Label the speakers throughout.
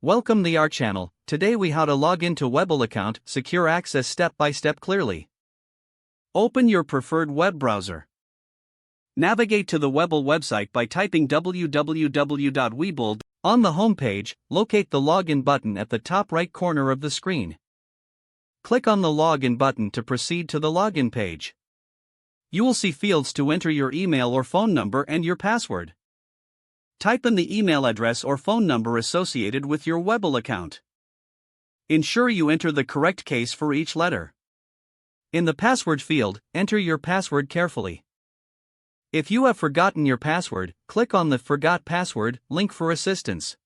Speaker 1: Welcome to our channel. Today we how to log into Webull account, secure access step by step clearly. Open your preferred web browser. Navigate to the Webull website by typing www.webull. On the home page, locate the login button at the top right corner of the screen. Click on the login button to proceed to the login page. You will see fields to enter your email or phone number and your password. Type in the email address or phone number associated with your Webull account. Ensure you enter the correct case for each letter. In the password field, enter your password carefully. If you have forgotten your password, click on the Forgot Password link for assistance.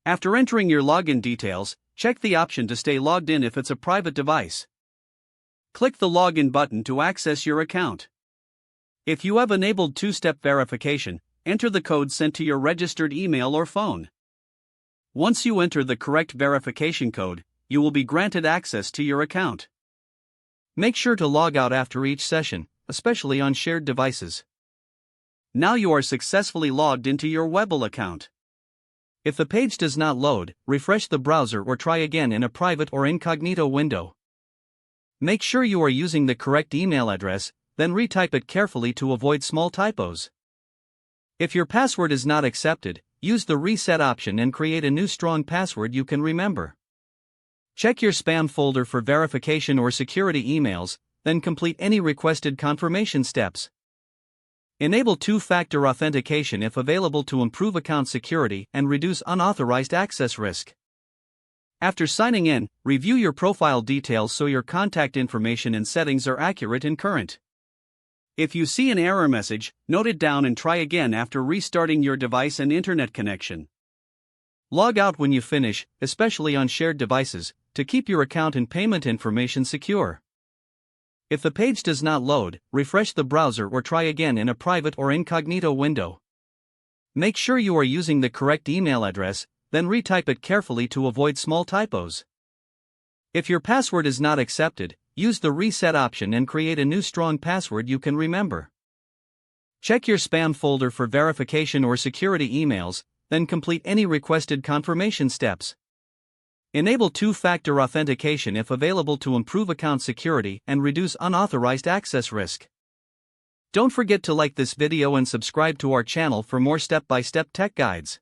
Speaker 1: After entering your login details, check the option to stay logged in if it's a private device. Click the Login button to access your account. If you have enabled two-step verification, enter the code sent to your registered email or phone. Once you enter the correct verification code, you will be granted access to your account. Make sure to log out after each session, especially on shared devices. Now you are successfully logged into your Webull account. If the page does not load, refresh the browser or try again in a private or incognito window. Make sure you are using the correct email address, then retype it carefully to avoid small typos. If your password is not accepted, use the reset option and create a new strong password you can remember. Check your spam folder for verification or security emails, then complete any requested confirmation steps. Enable two-factor authentication if available to improve account security and reduce unauthorized access risk. After signing in, review your profile details so your contact information and settings are accurate and current. If you see an error message, note it down and try again after restarting your device and internet connection. Log out when you finish, especially on shared devices, to keep your account and payment information secure. If the page does not load, refresh the browser or try again in a private or incognito window. Make sure you are using the correct email address, then retype it carefully to avoid small typos. If your password is not accepted, use the reset option and create a new strong password you can remember. Check your spam folder for verification or security emails, then complete any requested confirmation steps. Enable two-factor authentication if available to improve account security and reduce unauthorized access risk. Don't forget to like this video and subscribe to our channel for more step-by-step tech guides.